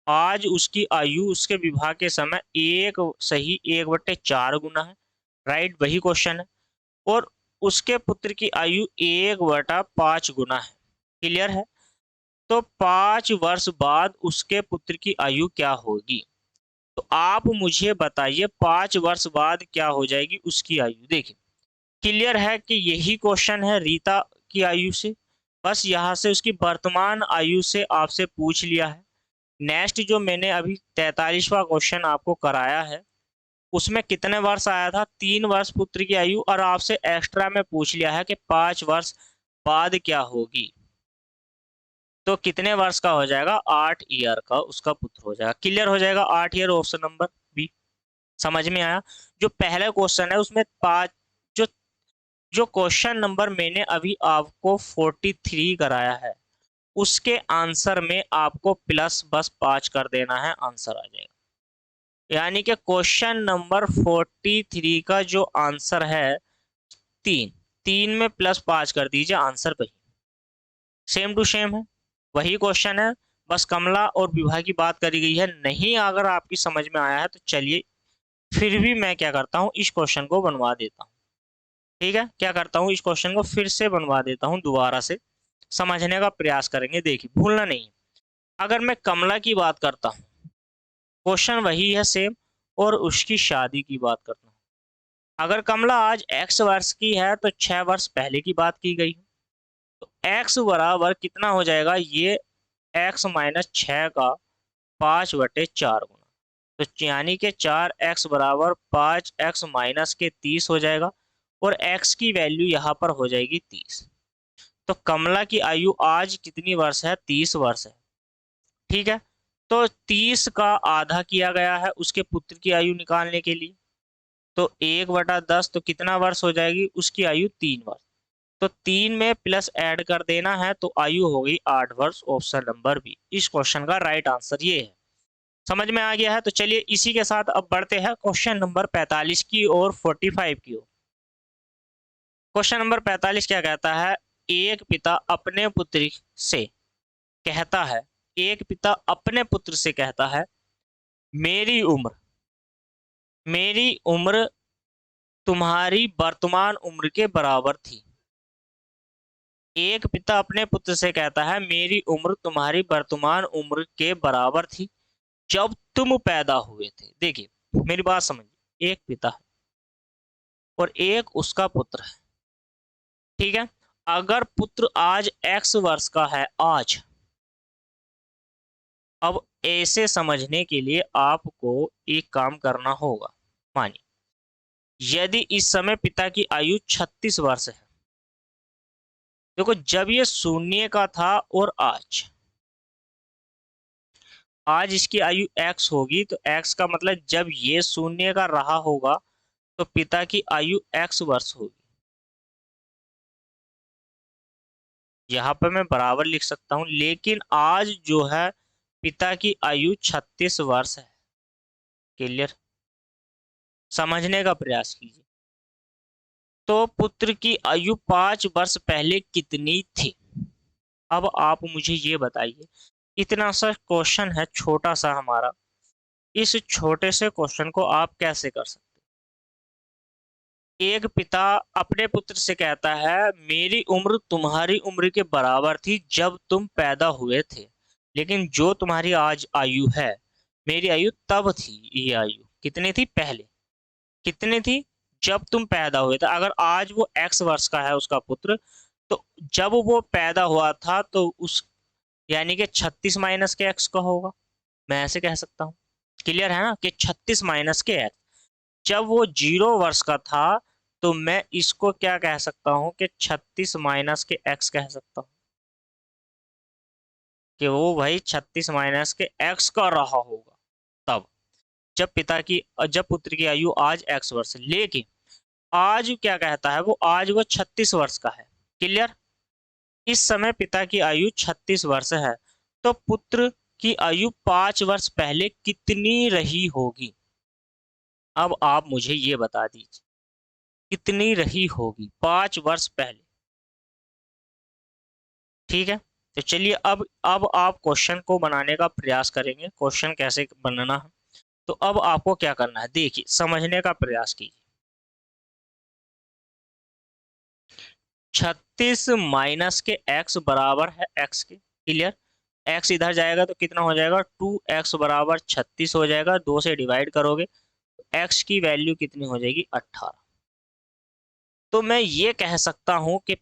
आज उसकी आयु उसके विवाह के समय 1 गुना है, राइट, वही क्वेश्चन है। और उसके पुत्र की आयु 1/5 गुना है। क्लियर है? तो 5 वर्ष बाद उसके पुत्र की आयु क्या होगी? तो आप मुझे बताइए 5 वर्ष बाद क्या हो जाएगी उसकी आयु। देखिए क्लियर है कि यही क्वेश्चन है रीता की आयु से, बस यहाँ से उसकी वर्तमान आयु से आपसे पूछ लिया है। नेक्स्ट जो मैंने अभी 43वां क्वेश्चन आपको कराया है, उसमें कितने वर्ष आया था, 3 वर्ष पुत्र की आयु, और आपसे एक्स्ट्रा में पूछ लिया है कि 5 वर्ष बाद क्या होगी। तो कितने वर्ष का हो जाएगा, 8 ईयर का उसका पुत्र हो जाएगा। क्लियर हो जाएगा, 8 ईयर, ऑप्शन नंबर बी। समझ में आया? जो पहले क्वेश्चन है उसमें पांच, जो जो क्वेश्चन नंबर मैंने अभी आपको 43 कराया है, उसके आंसर में आपको प्लस बस 5 कर देना है, आंसर आ जाएगा। यानी कि क्वेश्चन नंबर 43 का जो आंसर है, 3, 3 में +5 कर दीजिए, आंसर वही सेम टू सेम है, वही क्वेश्चन है। बस कमला और विवाह की बात करी गई है। नहीं अगर आपकी समझ में आया है तो चलिए फिर भी मैं क्या करता हूँ, इस क्वेश्चन को बनवा देता हूँ। ठीक है, क्या करता हूँ, इस क्वेश्चन को फिर से बनवा देता हूँ, दोबारा से समझने का प्रयास करेंगे। देखिए भूलना नहीं, अगर मैं कमला की बात करता हूँ, क्वेश्चन वही है सेम, और उसकी शादी की बात करता हूँ। अगर कमला आज x वर्ष की है तो 6 वर्ष पहले की बात की गई, तो x बराबर कितना हो जाएगा, ये x-6 का 5/4 गुना, तो यानी कि 4x बराबर 5x-30 हो जाएगा, और x की वैल्यू यहाँ पर हो जाएगी 30। तो कमला की आयु आज कितनी वर्ष है, 30 वर्ष है। ठीक है, तो 30 का आधा किया गया है उसके पुत्र की आयु निकालने के लिए, तो 1/10, तो कितना वर्ष हो जाएगी उसकी आयु, 3 वर्ष। तो 3 में प्लस ऐड कर देना है तो आयु हो गई 8 वर्ष, ऑप्शन नंबर बी इस क्वेश्चन का राइट आंसर ये है। समझ में आ गया है? तो चलिए इसी के साथ अब बढ़ते हैं क्वेश्चन नंबर 45 की और 45 की ओर। क्वेश्चन नंबर 45 क्या कहता है, एक पिता अपने पुत्र से कहता है, एक पिता अपने पुत्र से कहता है, मेरी उम्र तुम्हारी वर्तमान उम्र के बराबर थी। एक पिता अपने पुत्र से कहता है मेरी उम्र तुम्हारी वर्तमान उम्र के बराबर थी जब तुम पैदा हुए थे। देखिए मेरी बात समझिए, एक पिता है और एक उसका पुत्र है, ठीक है। अगर पुत्र आज x वर्ष का है आज, अब ऐसे समझने के लिए आपको एक काम करना होगा। मानिए यदि इस समय पिता की आयु 36 वर्ष है, देखो जब ये शून्य का था और आज इसकी आयु x होगी, तो x का मतलब जब ये शून्य का रहा होगा तो पिता की आयु x वर्ष होगी। यहाँ पर मैं बराबर लिख सकता हूं, लेकिन आज जो है पिता की आयु 36 वर्ष है। क्लियर? समझने का प्रयास कीजिए। तो पुत्र की आयु 5 वर्ष पहले कितनी थी? अब आप मुझे ये बताइए, इतना सा क्वेश्चन है छोटा सा हमारा, इस छोटे से क्वेश्चन को आप कैसे कर सकते? एक पिता अपने पुत्र से कहता है मेरी उम्र तुम्हारी उम्र के बराबर थी जब तुम पैदा हुए थे, लेकिन जो तुम्हारी आज आयु है मेरी आयु तब थी। ये आयु कितनी थी पहले, कितनी थी जब तुम पैदा हुए थे। अगर आज वो x वर्ष का है उसका पुत्र, तो जब वो पैदा हुआ था तो उस यानी कि 36 माइनस के x का होगा। मैं ऐसे कह सकता हूँ। क्लियर है ना कि 36 माइनस के x, जब वो 0 वर्ष का था तो मैं इसको क्या कह सकता हूँ कि 36 माइनस के x कह सकता हूँ, कि वो भाई 36 माइनस के x का रहा होगा तब, जब पिता की जब पुत्र की आयु आज x वर्ष है। लेकिन आज क्या कहता है, वो आज वो 36 वर्ष का है। क्लियर? इस समय पिता की आयु 36 वर्ष है, तो पुत्र की आयु 5 वर्ष पहले कितनी रही होगी? अब आप मुझे ये बता दीजिए कितनी रही होगी 5 वर्ष पहले। ठीक है, तो चलिए अब आप क्वेश्चन को बनाने का प्रयास करेंगे, क्वेश्चन कैसे बनना है। तो अब आपको क्या करना है, देखिए समझने का प्रयास कीजिए। 36 माइनस के x बराबर है x के। क्लियर? x इधर जाएगा तो कितना हो जाएगा, 2x बराबर 36 हो जाएगा, 2 से डिवाइड करोगे तो x की वैल्यू कितनी हो जाएगी, 18। तो मैं ये कह सकता हूं कि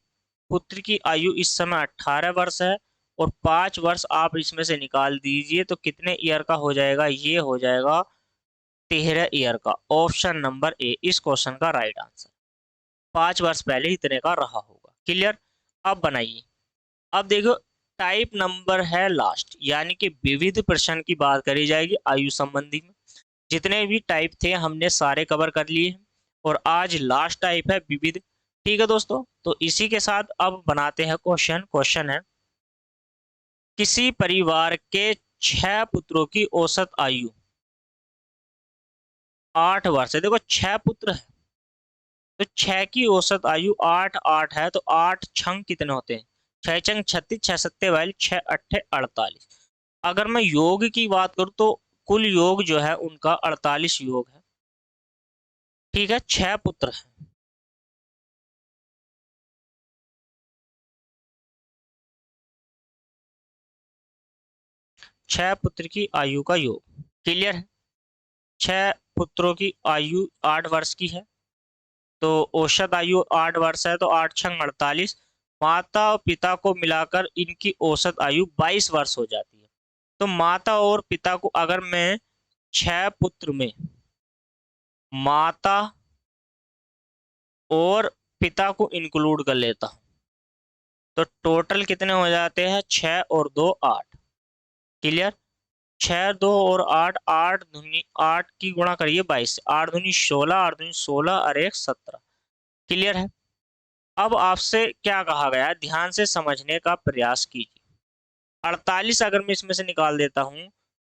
पुत्र की आयु इस समय 18 वर्ष है, और 5 वर्ष आप इसमें से निकाल दीजिए तो कितने ईयर का हो जाएगा, ये हो जाएगा 13 ईयर का। ऑप्शन नंबर ए इस क्वेश्चन का राइट आंसर। 5 वर्ष पहले इतने का रहा होगा। क्लियर? अब बनाइए। अब देखो टाइप नंबर है लास्ट, यानी कि विविध प्रश्न की बात करी जाएगी आयु संबंधी में। जितने भी टाइप थे हमने सारे कवर कर लिए हैं, और आज लास्ट टाइप है विविध। ठीक है दोस्तों, तो इसी के साथ अब बनाते हैं क्वेश्चन। क्वेश्चन है किसी परिवार के 6 पुत्रों की औसत आयु 8 वर्ष है। देखो 6 पुत्र है तो 6 की औसत आयु 8 8 है, तो 8 छंग कितने होते हैं, 6 छंग 36, 6 सत्ते 42, 6 अट्ठे 48। अगर मैं योग की बात करूं तो कुल योग जो है उनका 48 योग है। ठीक है, 6 पुत्र हैं। 6 पुत्र की आयु का योग। क्लियर है? 6 पुत्रों की आयु 8 वर्ष की है, तो औसत आयु 8 वर्ष है, तो 8 छंग 48। माता और पिता को मिलाकर इनकी औसत आयु 22 वर्ष हो जाती है। तो माता और पिता को अगर मैं 6 पुत्र में माता और पिता को इंक्लूड कर लेता हूं तो टोटल कितने हो जाते हैं, 6 और 2 8। क्लियर? 6 2 और 8, 8 दूनी 8 की गुणा करिए 22, 8 दूनी 16, 8 दूनी 16 और 1 17। क्लियर है? अब आपसे क्या कहा गया है, ध्यान से समझने का प्रयास कीजिए। 48 अगर मैं इसमें से निकाल देता हूं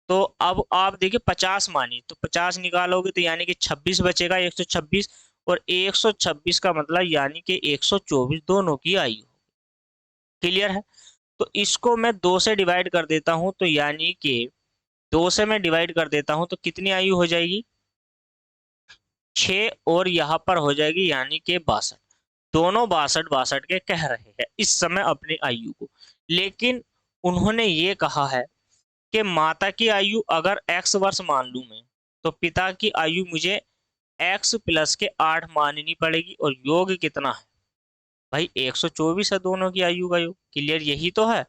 तो अब आप देखिए 50 मानिए, तो 50 निकालोगे तो यानी कि 26 बचेगा, 126। और 126 का मतलब यानी कि 124 दोनों की आयु। क्लियर है? तो इसको मैं 2 से डिवाइड कर देता हूं, तो यानी कि 2 से मैं डिवाइड कर देता हूं तो कितनी आयु हो जाएगी, 6 और यहाँ पर हो जाएगी यानी कि 62। दोनों 62 के कह रहे हैं इस समय अपनी आयु को। लेकिन उन्होंने ये कहा है कि माता की आयु अगर x वर्ष मान लूं मैं, तो पिता की आयु मुझे x प्लस के 8 माननी पड़ेगी। और योग कितना है भाई, 124 है दोनों की आयु का योग। क्लियर, यही तो है।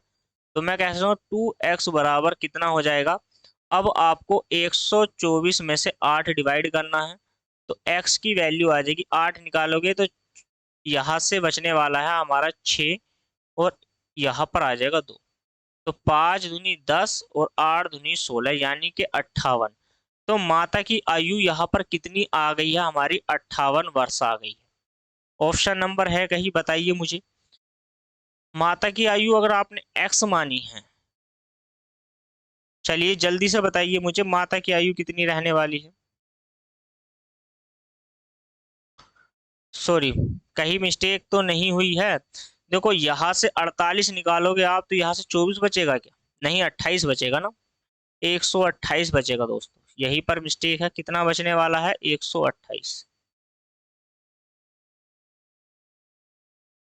तो मैं कह सकता हूँ 2x बराबर कितना हो जाएगा। अब आपको 124 में से 8 डिवाइड करना है, तो x की वैल्यू आ जाएगी, 8 निकालोगे तो यहाँ से बचने वाला है हमारा 6, और यहाँ पर आ जाएगा 2। तो 5 दूनी 10 और 8 दूनी 16 यानी कि 58। तो माता की आयु यहाँ पर कितनी आ गई है हमारी, 58 वर्ष आ गई है। ऑप्शन नंबर है कहीं, बताइए मुझे। माता की आयु अगर आपने x मानी है, चलिए जल्दी से बताइए मुझे माता की आयु कितनी रहने वाली है। सॉरी, कहीं मिस्टेक तो नहीं हुई है। देखो यहाँ से 48 निकालोगे आप तो यहाँ से 24 बचेगा क्या, नहीं 28 बचेगा ना, 128 बचेगा दोस्तों। यहीं पर मिस्टेक है, कितना बचने वाला है, 128।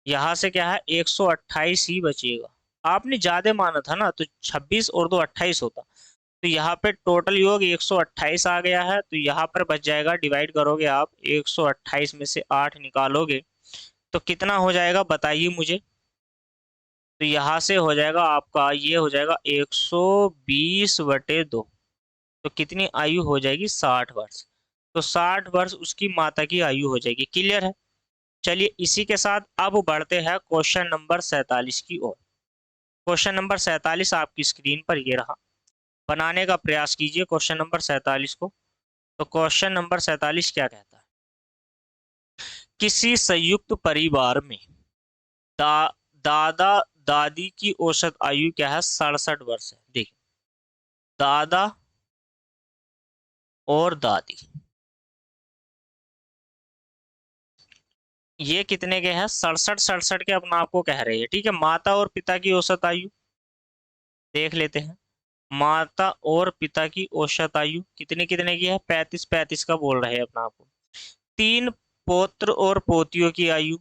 यहाँ से क्या है, 128 ही बचेगा। आपने ज्यादा माना था ना, तो 26 और 2 28 होता। तो यहाँ पे टोटल योग 128 आ गया है, तो यहाँ पर बच जाएगा, डिवाइड करोगे आप, 128 में से 8 निकालोगे तो कितना हो जाएगा बताइए मुझे। तो यहाँ से हो जाएगा आपका, ये हो जाएगा 120/2। तो कितनी आयु हो जाएगी, 60 वर्ष। तो 60 वर्ष उसकी माता की आयु हो जाएगी। क्लियर है। चलिए इसी के साथ अब बढ़ते हैं क्वेश्चन नंबर 47 की ओर। क्वेश्चन नंबर 47 आपकी स्क्रीन पर ये रहा, बनाने का प्रयास कीजिए क्वेश्चन नंबर 47 को। तो क्वेश्चन नंबर 47 क्या कहता है, किसी संयुक्त परिवार में दा, दादा दादी की औसत आयु क्या है, 67 वर्ष है। देखिए, दादा और दादी ये कितने के हैं, 67 67 के अपना आपको कह रहे हैं। ठीक है, माता और पिता की औसत आयु देख लेते हैं। माता और पिता की औसत आयु कितने कितने की है, 35 35 का बोल रहे हैं अपना आपको। 3 पौत्र और पोतियों की आयु,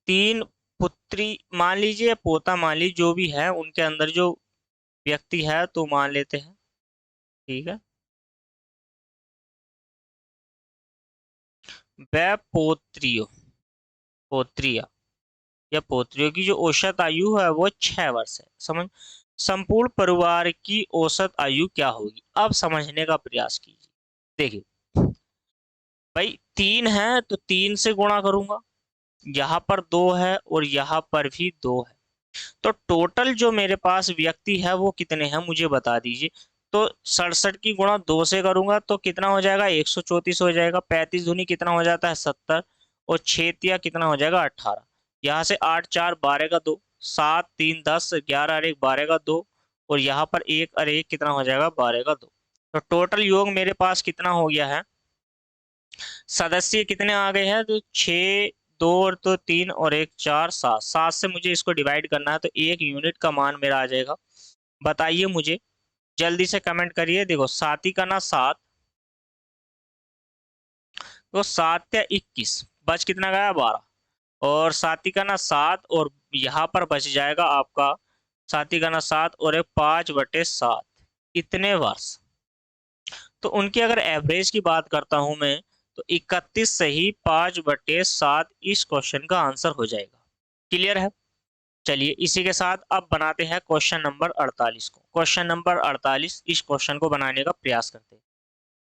3 पुत्री मान लीजिए, पोता मान लीजिए, जो भी है उनके अंदर जो व्यक्ति है तो मान लेते हैं। ठीक है, वह पोत्रियों, पोत्रिया या पोत्रियों की जो औसत आयु है वो 6 वर्ष है। समझ, संपूर्ण परिवार की औसत आयु क्या होगी, अब समझने का प्रयास कीजिए। देखिए भाई, 3 है तो 3 से गुणा करूंगा, यहाँ पर 2 है और यहाँ पर भी 2 है। तो टोटल जो मेरे पास व्यक्ति है वो कितने हैं मुझे बता दीजिए। तो 67 की गुणा 2 से करूंगा तो कितना हो जाएगा, 134 हो जाएगा। 35 दूनी कितना हो जाता है, 70। और 6 तिया कितना हो जाएगा, 18। यहाँ से 8 4 12 का 2, 7 3 10, 11 और 1 12 का 2, और यहाँ पर 1 और 1 कितना हो जाएगा, 12 का 2। तो टोटल योग मेरे पास कितना हो गया है, सदस्य कितने आ गए हैं, तो 6 2 और तो 3 और 1 4 7, 7 से मुझे इसको डिवाइड करना है तो 1 यूनिट का मान मेरा आ जाएगा। बताइए मुझे, जल्दी से कमेंट करिए। देखो 7 का ना 7, तो 7 या 21, बच कितना गया, 12। और 7 का ना 7, और यहाँ पर बच जाएगा आपका 7 का ना 7 और एक 5/7, इतने वर्ष। तो उनकी अगर एवरेज की बात करता हूं मैं, तो 31 से ही 5/7 इस क्वेश्चन का आंसर हो जाएगा। क्लियर है। चलिए इसी के साथ अब बनाते हैं क्वेश्चन नंबर 48 को। क्वेश्चन नंबर 48, इस क्वेश्चन को बनाने का प्रयास करते हैं।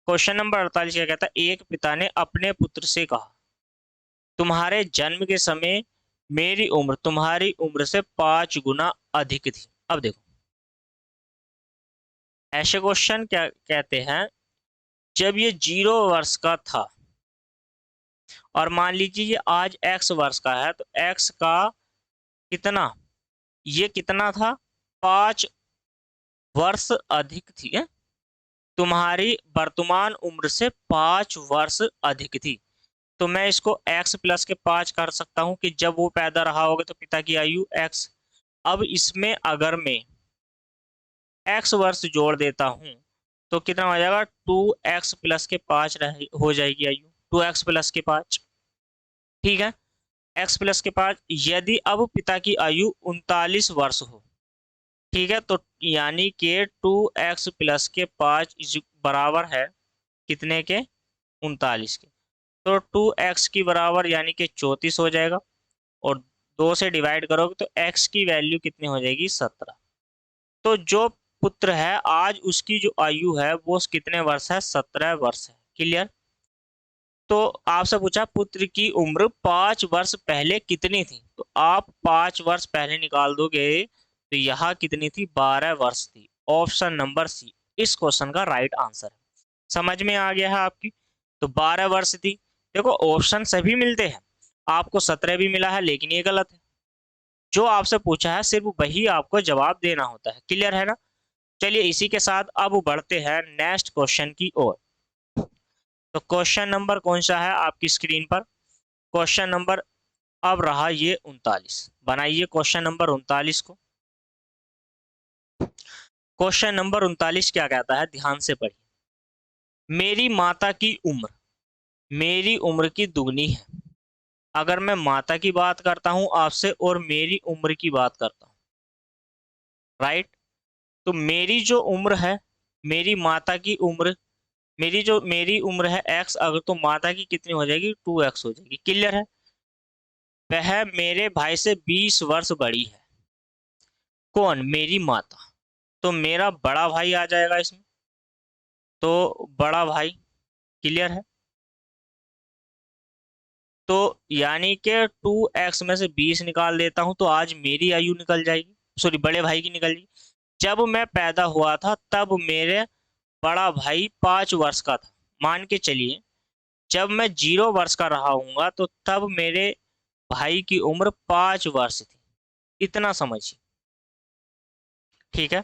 क्वेश्चन नंबर 48 क्या कहता है, एक पिता ने अपने पुत्र से कहा, तुम्हारे जन्म के समय मेरी उम्र तुम्हारी उम्र से 5 गुना अधिक थी। अब देखो, ऐसे क्वेश्चन क्या कहते हैं, जब ये 0 वर्ष का था और मान लीजिए ये आज x वर्ष का है, तो x का कितना, ये कितना था, 5 वर्ष अधिक थी है? तुम्हारी वर्तमान उम्र से 5 वर्ष अधिक थी। तो मैं इसको x प्लस के 5 कर सकता हूं कि जब वो पैदा रहा होगा तो पिता की आयु x। अब इसमें अगर मैं x वर्ष जोड़ देता हूं तो कितना हो जाएगा, 2x प्लस के 5 हो जाएगी आयु, 2x प्लस के 5। ठीक है, x प्लस के 5। यदि अब पिता की आयु 39 वर्ष हो, ठीक है, तो यानी कि 2x प्लस के 5 बराबर है कितने के, 39 के। तो 2x की बराबर यानी कि 34 हो जाएगा, और 2 से डिवाइड करोगे तो x की वैल्यू कितनी हो जाएगी, 17। तो जो पुत्र है आज उसकी जो आयु है वो कितने वर्ष है, 17 वर्ष है। क्लियर। तो आपसे पूछा पुत्र की उम्र 5 वर्ष पहले कितनी थी, तो आप 5 वर्ष पहले निकाल दोगे तो यहाँ कितनी थी, 12 वर्ष थी। ऑप्शन नंबर सी इस क्वेश्चन का राइट आंसर है। समझ में आ गया है आपकी। तो 12 वर्ष थी। देखो ऑप्शन सभी मिलते हैं, आपको 17 भी मिला है लेकिन ये गलत है। जो आपसे पूछा है सिर्फ वही आपको जवाब देना होता है। क्लियर है ना। चलिए इसी के साथ अब बढ़ते हैं नेक्स्ट क्वेश्चन की ओर। तो क्वेश्चन नंबर कौन सा है आपकी स्क्रीन पर, क्वेश्चन नंबर अब रहा ये 39। बनाइए क्वेश्चन नंबर 39 को। क्वेश्चन नंबर 39 क्या कहता है, ध्यान से पढ़िए। मेरी माता की उम्र मेरी उम्र की दुगनी है। अगर मैं माता की बात करता हूं आपसे और मेरी उम्र की बात करता हूं, राइट, तो मेरी जो उम्र है, मेरी माता की उम्र, मेरी उम्र है x, अगर तो माता की कितनी हो जाएगी, 2x हो जाएगी। क्लियर है। वह मेरे भाई से 20 वर्ष बड़ी है। कौन, मेरी माता। तो मेरा बड़ा भाई आ जाएगा इसमें, तो बड़ा भाई। क्लियर है। तो यानी कि 2x में से 20 निकाल देता हूं तो आज मेरी आयु निकल जाएगी, सॉरी बड़े भाई की निकल जाएगी। जब मैं पैदा हुआ था तब मेरे बड़ा भाई 5 वर्ष का था। मान के चलिए जब मैं 0 वर्ष का रहा हूंगा तो तब मेरे भाई की उम्र 5 वर्ष थी। इतना समझिए। ठीक है।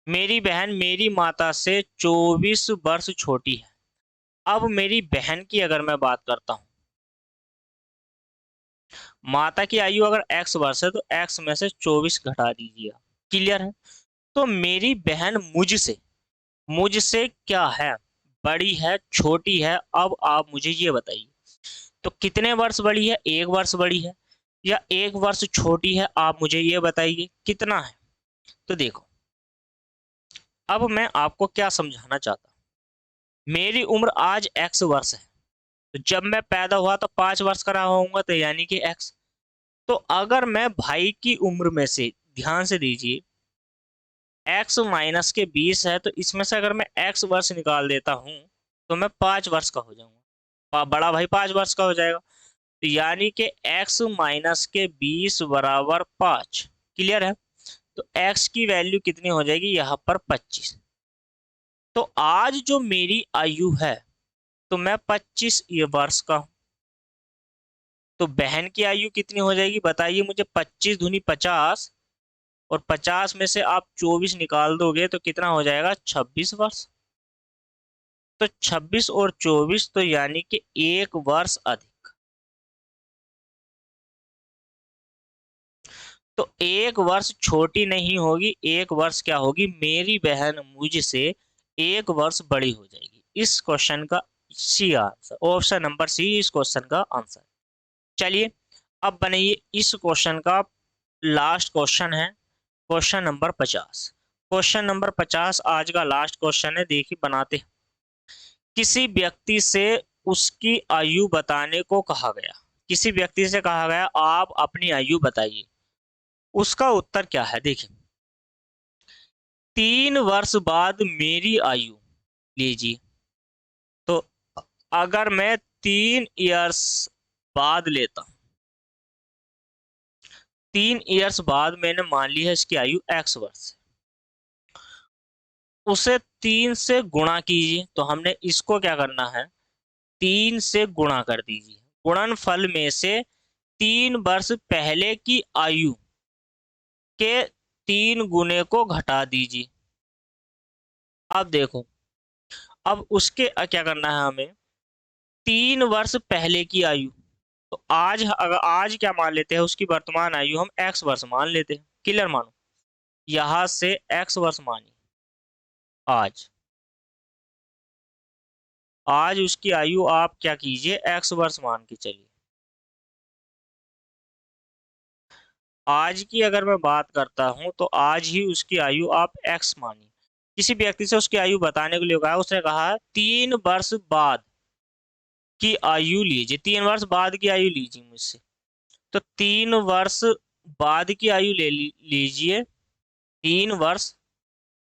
मेरी बहन मेरी माता से 24 वर्ष छोटी है। अब मेरी बहन की अगर मैं बात करता हूं, माता की आयु अगर x वर्ष है तो x में से 24 घटा दीजिएगा। क्लियर है। तो मेरी बहन मुझसे क्या है, बड़ी है, छोटी है। अब आप मुझे ये बताइए, तो कितने वर्ष बड़ी है, 1 वर्ष बड़ी है या 1 वर्ष छोटी है, आप मुझे ये बताइए कितना है। तो देखो अब मैं आपको क्या समझाना चाहता हूं। मेरी उम्र आज x वर्ष है, तो जब मैं पैदा हुआ तो 5 वर्ष का रहा होऊंगा, तो यानी कि x। तो अगर मैं भाई की उम्र में से, ध्यान से दीजिए, x माइनस के 20 है, तो इसमें से अगर मैं x वर्ष निकाल देता हूं तो मैं 5 वर्ष का हो जाऊंगा, बड़ा भाई 5 वर्ष का हो जाएगा। तो यानी कि x माइनस के 20 बराबर 5। क्लियर है। तो x की वैल्यू कितनी हो जाएगी यहाँ पर, 25। तो आज जो मेरी आयु है तो मैं 25 ये वर्ष का हूं। तो बहन की आयु कितनी हो जाएगी बताइए मुझे, 25 दूनी 50, और 50 में से आप 24 निकाल दोगे तो कितना हो जाएगा, 26 वर्ष। तो 26 और 24 तो यानी कि 1 वर्ष अधिक। तो 1 वर्ष छोटी नहीं होगी, 1 वर्ष क्या होगी, मेरी बहन मुझसे 1 वर्ष बड़ी हो जाएगी। इस क्वेश्चन का C answer, option number C इस क्वेश्चन का आंसर। चलिए अब बनाइए इस क्वेश्चन का लास्ट क्वेश्चन है, क्वेश्चन नंबर 50। क्वेश्चन नंबर 50 आज का लास्ट क्वेश्चन है। देखिए बनाते हैं। किसी व्यक्ति से उसकी आयु बताने को कहा गया, किसी व्यक्ति से कहा गया आप अपनी आयु बताइए। उसका उत्तर क्या है, देखिए 3 वर्ष बाद मेरी आयु लीजिए। तो अगर मैं 3 इयर्स बाद लेता हूं, 3 इयर्स बाद मैंने मान ली है इसकी आयु x वर्ष, उसे 3 से गुणा कीजिए। तो हमने इसको क्या करना है, 3 से गुणा कर दीजिए। गुणनफल में से 3 वर्ष पहले की आयु के 3 गुने को घटा दीजिए। अब देखो, अब उसके क्या करना है हमें, 3 वर्ष पहले की आयु। तो आज अगर आज क्या मान लेते हैं, उसकी वर्तमान आयु हम x वर्ष मान लेते हैं। क्लियर मानो। यहां से x वर्ष मानिए, आज आज उसकी आयु आप क्या कीजिए, x वर्ष मान के चलिए। आज की अगर मैं बात करता हूं तो आज ही उसकी आयु आप x मानिए। किसी व्यक्ति से उसकी आयु बताने के लिए कहा, उसने कहा 3 वर्ष बाद की आयु लीजिए, 3 वर्ष बाद की आयु लीजिए मुझसे। तो 3 वर्ष बाद की आयु लीजिए, 3 वर्ष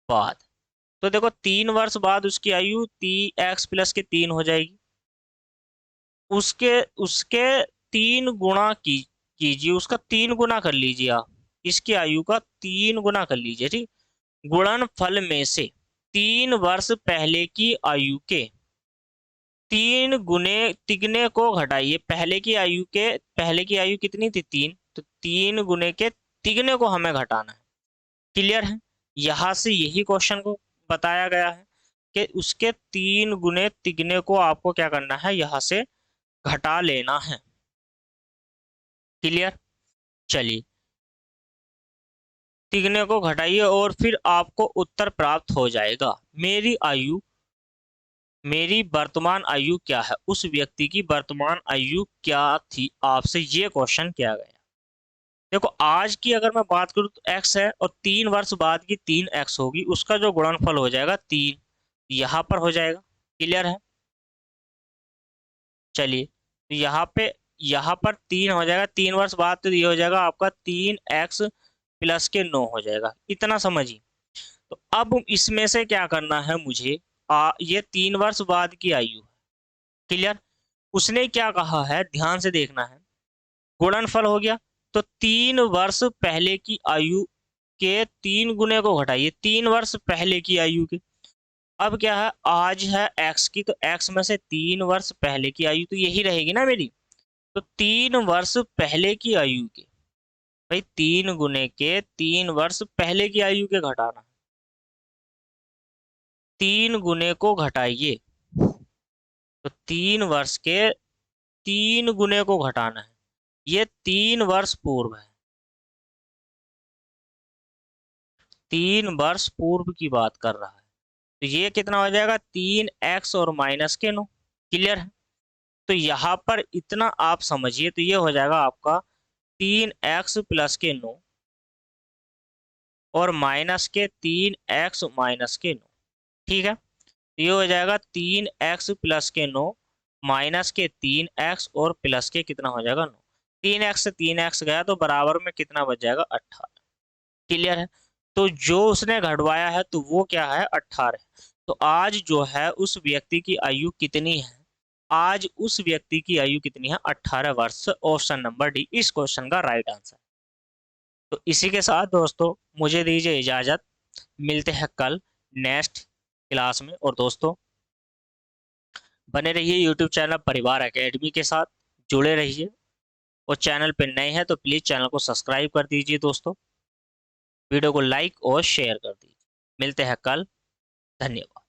बाद। तो देखो 3 वर्ष बाद उसकी आयु x प्लस के 3 हो जाएगी। उसके उसके 3 गुणा कीजिए, उसका 3 गुना कर लीजिए आप, इसकी आयु का 3 गुना कर लीजिए, ठीक। गुणनफल में से 3 वर्ष पहले की आयु के 3 गुने तिगने को घटाइए। पहले की आयु कितनी थी, 3, तो 3 गुने के तिगने को हमें घटाना है। क्लियर है। यहां से यही क्वेश्चन को बताया गया है कि उसके 3 गुने तिगने को आपको क्या करना है, यहां से घटा लेना है। क्लियर। चलिए, तिगने को घटाइए और फिर आपको उत्तर प्राप्त हो जाएगा। मेरी वर्तमान आयु क्या है, उस व्यक्ति की वर्तमान आयु क्या थी, आपसे ये क्वेश्चन किया गया। देखो आज की अगर मैं बात करूं तो x है और 3 वर्ष बाद की 3x होगी, उसका जो गुणनफल हो जाएगा 3, यहां पर हो जाएगा। क्लियर है। चलिए, तो यहाँ पर 3 हो जाएगा, 3 वर्ष बाद तो ये हो जाएगा आपका 3x प्लस के 9 हो जाएगा। इतना समझिए। तो अब इसमें से क्या करना है मुझे, ये 3 वर्ष बाद की आयु है। क्लियर। उसने क्या कहा है, ध्यान से देखना है। गुणनफल हो गया, तो 3 वर्ष पहले की आयु के 3 गुने को घटाइए, 3 वर्ष पहले की आयु के। अब क्या है, आज है x की, तो x में से 3 वर्ष पहले की आयु तो यही रहेगी ना मेरी। तो 3 वर्ष पहले की आयु के, भाई 3 गुने के 3 वर्ष पहले की आयु के घटाना, 3 गुने को घटाइए, तो 3 वर्ष के 3 गुने को घटाना है। ये 3 वर्ष पूर्व है, 3 वर्ष पूर्व की बात कर रहा है। तो ये कितना हो जाएगा, 3x और माइनस के 9। क्लियर है। तो यहाँ पर इतना आप समझिए, तो ये हो जाएगा आपका 3x प्लस के 9 और माइनस के 3x माइनस के 9। ठीक है। तो ये हो जाएगा 3x प्लस के 9 माइनस के 3x और प्लस के कितना हो जाएगा 9। 3x से 3x गया तो बराबर में कितना बच जाएगा, 18। क्लियर है। तो जो उसने घटवाया है तो वो क्या है, 18। तो आज जो है उस व्यक्ति की आयु कितनी है, आज उस व्यक्ति की आयु कितनी है, 18 वर्ष। ऑप्शन नंबर डी इस क्वेश्चन का राइट आंसर। तो इसी के साथ दोस्तों मुझे दीजिए इजाजत, मिलते हैं कल नेक्स्ट क्लास में। और दोस्तों बने रहिए यूट्यूब चैनल परिवार एकेडमी के साथ, जुड़े रहिए। और चैनल पर नए हैं तो प्लीज चैनल को सब्सक्राइब कर दीजिए दोस्तों, वीडियो को लाइक और शेयर कर दीजिए। मिलते हैं कल, धन्यवाद।